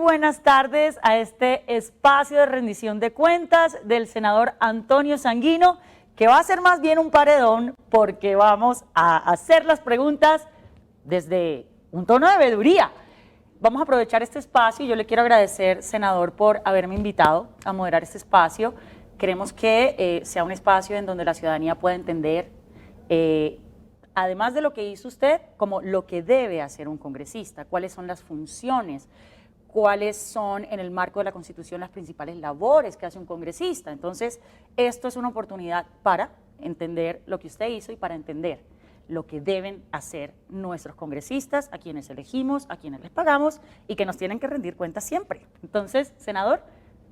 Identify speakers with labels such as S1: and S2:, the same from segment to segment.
S1: Buenas tardes a este espacio de rendición de cuentas del senador Antonio Sanguino, que va a ser más bien un paredón porque vamos a hacer las preguntas desde un tono de veeduría. Vamos a aprovechar este espacio y yo le quiero agradecer, senador, por haberme invitado a moderar este espacio. Queremos que sea un espacio en donde la ciudadanía pueda entender, además de lo que hizo usted, como lo que debe hacer un congresista, cuáles son las funciones, cuáles son en el marco de la Constitución las principales labores que hace un congresista. Entonces, esto es una oportunidad para entender lo que usted hizo y para entender lo que deben hacer nuestros congresistas, a quienes elegimos, a quienes les pagamos y que nos tienen que rendir cuentas siempre. Entonces, senador,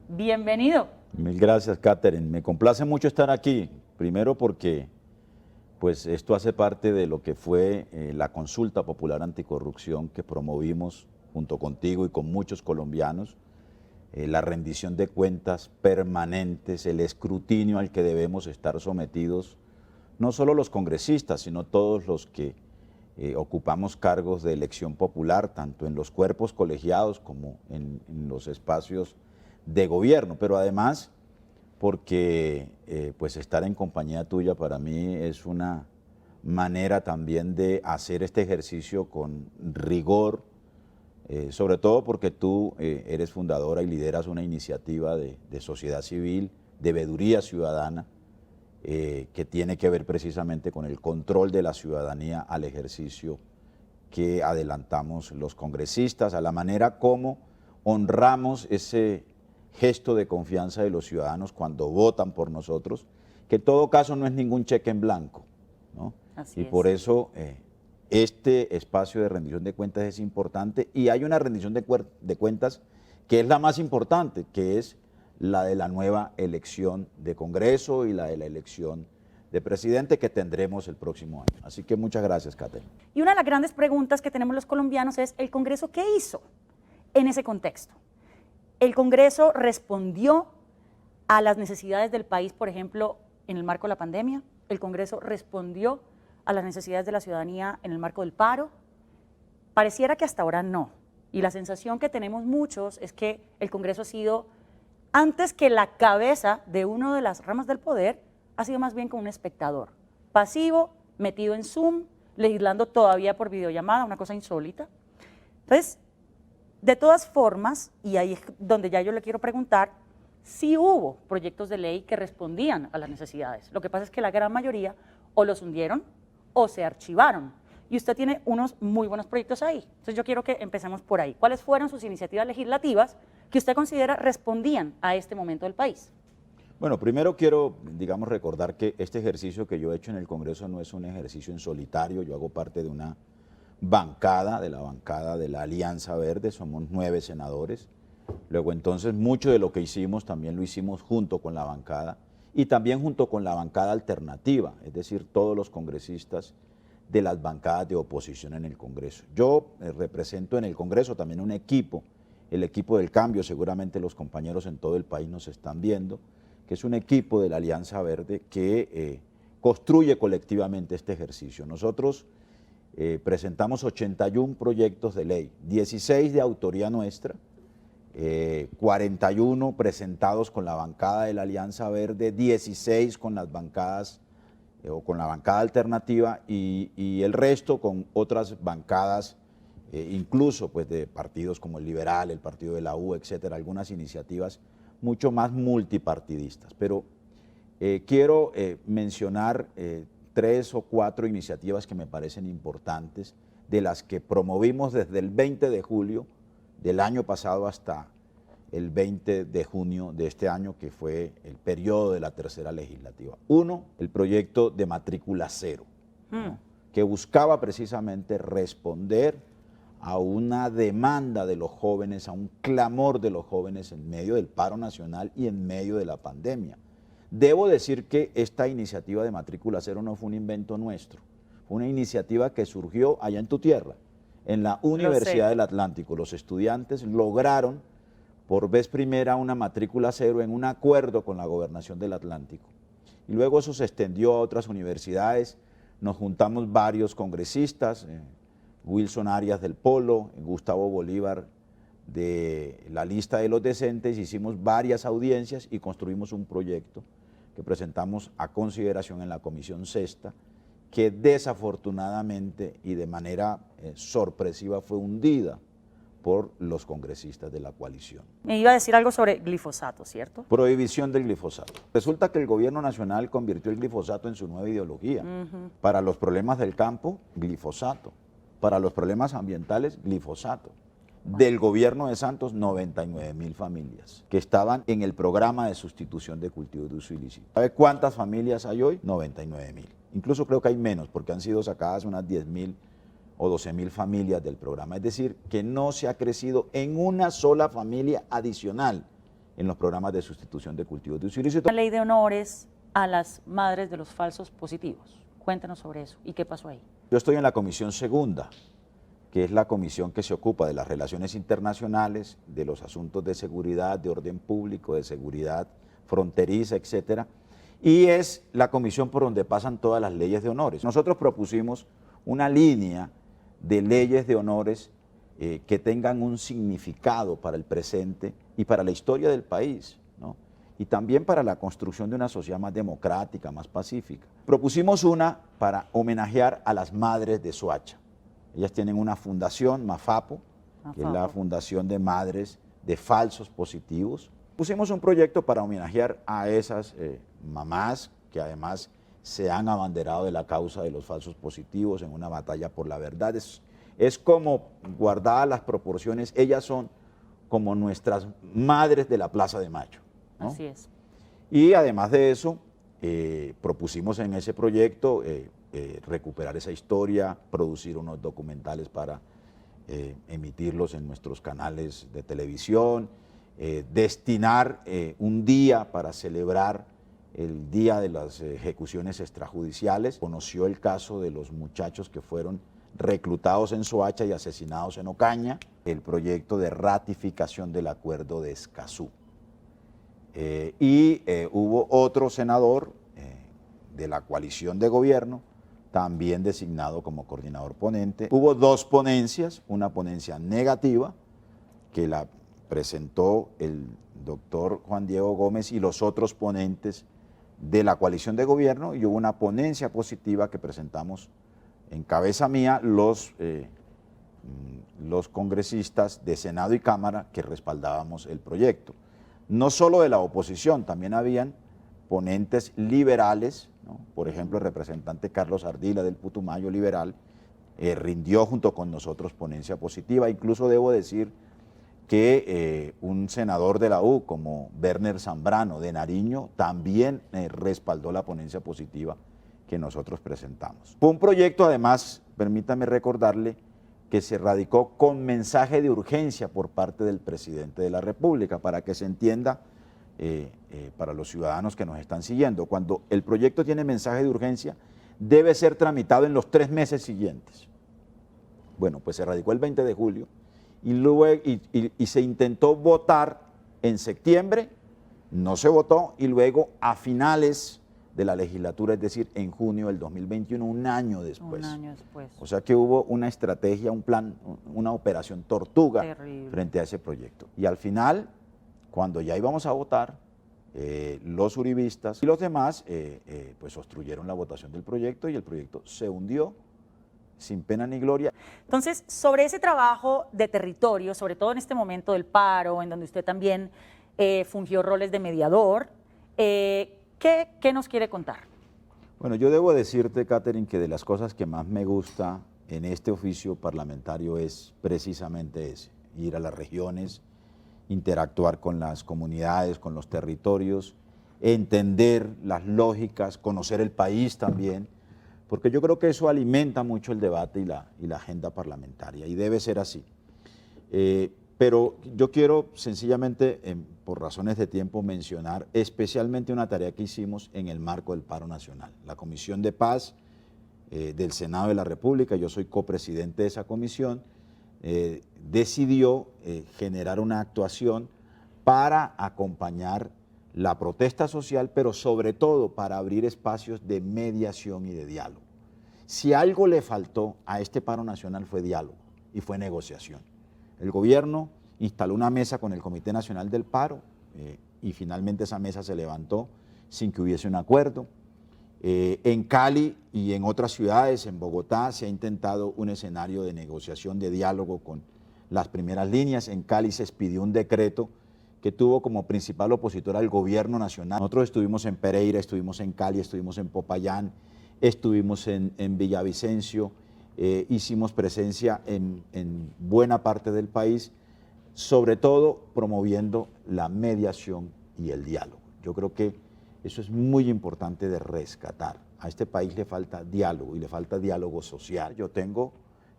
S1: bienvenido.
S2: Mil gracias, Catherine. Me complace mucho estar aquí, primero porque pues esto hace parte de lo que fue la consulta popular anticorrupción que promovimos junto contigo y con muchos colombianos, la rendición de cuentas permanentes, el escrutinio al que debemos estar sometidos, no solo los congresistas, sino todos los que ocupamos cargos de elección popular, tanto en los cuerpos colegiados como en los espacios de gobierno, pero además porque pues estar en compañía tuya para mí es una manera también de hacer este ejercicio con rigor, sobre todo porque tú eres fundadora y lideras una iniciativa de sociedad civil, de veeduría ciudadana, que tiene que ver precisamente con el control de la ciudadanía al ejercicio que adelantamos los congresistas, a la manera como honramos ese gesto de confianza de los ciudadanos cuando votan por nosotros, que en todo caso no es ningún cheque en blanco, ¿no?
S1: Así
S2: y
S1: es.
S2: por eso este espacio de rendición de cuentas es importante y hay una rendición de cuentas que es la más importante, que es la de la nueva elección de Congreso y la de la elección de presidente que tendremos el próximo año. Así que muchas gracias, Catherine.
S1: Y una de las grandes preguntas que tenemos los colombianos es, ¿el Congreso qué hizo en ese contexto? ¿El Congreso respondió a las necesidades del país, por ejemplo, en el marco de la pandemia? ¿El Congreso respondió a las necesidades de la ciudadanía en el marco del paro? Pareciera que hasta ahora no. Y la sensación que tenemos muchos es que el Congreso ha sido, antes que la cabeza de una de las ramas del poder, ha sido más bien como un espectador, pasivo, metido en Zoom, legislando todavía por videollamada, una cosa insólita. Entonces, de todas formas, y ahí es donde ya yo le quiero preguntar, sí hubo proyectos de ley que respondían a las necesidades. Lo que pasa es que la gran mayoría o los hundieron o se archivaron. Y usted tiene unos muy buenos proyectos ahí. Entonces yo quiero que empecemos por ahí. ¿Cuáles fueron sus iniciativas legislativas que usted considera respondían a este momento del país?
S2: Bueno, primero quiero, digamos, recordar que este ejercicio que yo he hecho en el Congreso no es un ejercicio en solitario. Yo hago parte de una bancada, de la Alianza Verde, somos 9 senadores. Luego entonces mucho de lo que hicimos también lo hicimos junto con la bancada y también junto con la bancada alternativa, es decir, todos los congresistas de las bancadas de oposición en el Congreso. Yo represento en el Congreso también un equipo, el equipo del cambio, seguramente los compañeros en todo el país nos están viendo, que es un equipo de la Alianza Verde que construye colectivamente este ejercicio. Nosotros presentamos 81 proyectos de ley, 16 de autoría nuestra, 41 presentados con la bancada de la Alianza Verde, 16 con las bancadas o con la bancada alternativa y el resto con otras bancadas, incluso pues de partidos como el Liberal, el Partido de la U, etcétera, algunas iniciativas mucho más multipartidistas. Pero quiero mencionar 3 o 4 iniciativas que me parecen importantes, de las que promovimos desde el 20 de julio del año pasado hasta el 20 de junio de este año, que fue el periodo de la tercera legislativa. Uno, el proyecto de matrícula cero, ¿no? Que buscaba precisamente responder a una demanda de los jóvenes, a un clamor de los jóvenes en medio del paro nacional y en medio de la pandemia, Debo decir que esta iniciativa de matrícula cero no fue un invento nuestro, fue una iniciativa que surgió allá en tu tierra, en la Universidad del Atlántico. Los estudiantes lograron por vez primera una matrícula cero en un acuerdo con la Gobernación del Atlántico. Y luego eso se extendió a otras universidades, nos juntamos varios congresistas, Wilson Arias del Polo, Gustavo Bolívar de la lista de los decentes, hicimos varias audiencias y construimos un proyecto que presentamos a consideración en la Comisión Sexta, que desafortunadamente y de manera sorpresiva fue hundida por los congresistas de la coalición.
S1: Me iba a decir algo sobre glifosato, ¿cierto?
S2: Prohibición del glifosato. Resulta que el gobierno nacional convirtió el glifosato en su nueva ideología. Para los problemas del campo, glifosato. Para los problemas ambientales, glifosato. Del gobierno de Santos, 99.000 familias que estaban en el programa de sustitución de cultivos de uso ilícito. ¿Sabe cuántas familias hay hoy? 99.000. Incluso creo que hay menos porque han sido sacadas unas 10.000 o 12.000 familias del programa. Es decir, que no se ha crecido en una sola familia adicional en los programas de sustitución de cultivos de uso ilícito.
S1: La ley de honores a las madres de los falsos positivos. Cuéntanos sobre eso y qué pasó ahí.
S2: Yo estoy en la Comisión Segunda, que es la comisión que se ocupa de las relaciones internacionales, de los asuntos de seguridad, de orden público, de seguridad fronteriza, etcétera, y es la comisión por donde pasan todas las leyes de honores. Nosotros propusimos una línea de leyes de honores que tengan un significado para el presente y para la historia del país, ¿no? Y también para la construcción de una sociedad más democrática, más pacífica. Propusimos una para homenajear a las madres de Soacha. Ellas tienen una fundación, Mafapo, que es la Fundación de Madres de Falsos Positivos. Pusimos un proyecto para homenajear a esas mamás que además se han abanderado de la causa de los falsos positivos en una batalla por la verdad. Es como, guardadas las proporciones, ellas son como nuestras madres de la Plaza de Mayo, ¿no?
S1: Así es.
S2: Y además de eso, propusimos en ese proyecto recuperar esa historia, producir unos documentales para emitirlos en nuestros canales de televisión, destinar un día para celebrar el día de las ejecuciones extrajudiciales. Conoció el caso de los muchachos que fueron reclutados en Soacha y asesinados en Ocaña, el proyecto de ratificación del acuerdo de Escazú. Hubo otro senador de la coalición de gobierno, también designado como coordinador ponente. Hubo dos ponencias, una ponencia negativa, que la presentó el doctor Juan Diego Gómez y los otros ponentes de la coalición de gobierno, y hubo una ponencia positiva que presentamos en cabeza mía los congresistas de Senado y Cámara que respaldábamos el proyecto. No solo de la oposición, también habían ponentes liberales, ¿no? Por ejemplo, el representante Carlos Ardila del Putumayo liberal rindió junto con nosotros ponencia positiva. Incluso debo decir que un senador de la U como Werner Zambrano de Nariño también respaldó la ponencia positiva que nosotros presentamos. Fue un proyecto, además, permítame recordarle, que se radicó con mensaje de urgencia por parte del presidente de la República, para que se entienda para los ciudadanos que nos están siguiendo. Cuando el proyecto tiene mensaje de urgencia, debe ser tramitado en los 3 meses siguientes. Bueno, pues se radicó el 20 de julio y, luego, y se intentó votar en septiembre, no se votó, y luego a finales de la legislatura, es decir, en junio del 2021, un año después.
S1: Un año después.
S2: O sea que hubo una estrategia, un plan, una operación tortuga
S1: Terrible.
S2: frente a ese proyecto. Y al final, cuando ya íbamos a votar, los uribistas y los demás pues obstruyeron la votación del proyecto y el proyecto se hundió sin pena ni gloria.
S1: Entonces, sobre ese trabajo de territorio, sobre todo en este momento del paro, en donde usted también fungió roles de mediador, ¿qué nos quiere contar?
S2: Bueno, yo debo decirte, Catherine, que de las cosas que más me gusta en este oficio parlamentario es precisamente ese, ir a las regiones, interactuar con las comunidades, con los territorios, entender las lógicas, conocer el país también, porque yo creo que eso alimenta mucho el debate y la agenda parlamentaria, y debe ser así. Pero yo quiero sencillamente, por razones de tiempo, mencionar especialmente una tarea que hicimos en el marco del paro nacional. La Comisión de Paz del Senado de la República, yo soy copresidente de esa comisión, decidió generar una actuación para acompañar la protesta social, pero sobre todo para abrir espacios de mediación y de diálogo. Si algo le faltó a este paro nacional fue diálogo y fue negociación. El gobierno instaló una mesa con el Comité Nacional del Paro y finalmente esa mesa se levantó sin que hubiese un acuerdo. En Cali y en otras ciudades, en Bogotá, se ha intentado un escenario de negociación, de diálogo con las primeras líneas. En Cali se expidió un decreto que tuvo como principal opositor al gobierno nacional. Nosotros estuvimos en Pereira, estuvimos en Cali, estuvimos en Popayán, estuvimos en Villavicencio, hicimos presencia en buena parte del país, sobre todo promoviendo la mediación y el diálogo. Yo creo que eso es muy importante de rescatar. A este país le falta diálogo y le falta diálogo social. Yo tengo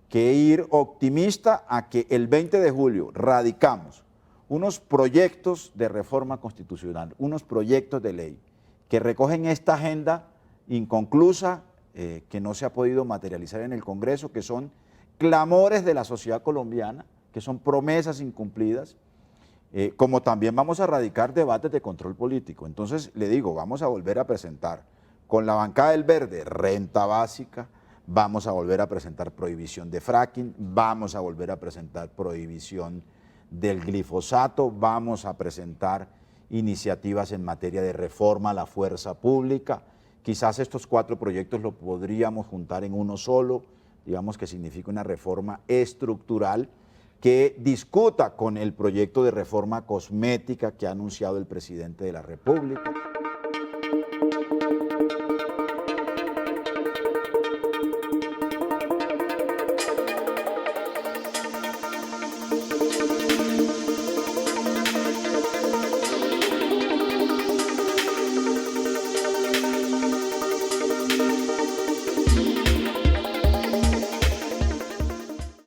S2: que ir optimista a que el 20 de julio radicamos unos proyectos de reforma constitucional, unos proyectos de ley que recogen esta agenda inconclusa, que no se ha podido materializar en el Congreso, que son clamores de la sociedad colombiana, que son promesas incumplidas, como también vamos a radicar debates de control político. Entonces, le digo, vamos a volver a presentar con la bancada del Verde renta básica, vamos a volver a presentar prohibición de fracking, vamos a volver a presentar prohibición del glifosato, vamos a presentar iniciativas en materia de reforma a la fuerza pública. Quizás estos 4 proyectos los podríamos juntar en uno solo, digamos que significa una reforma estructural que discuta con el proyecto de reforma cosmética que ha anunciado el presidente de la República.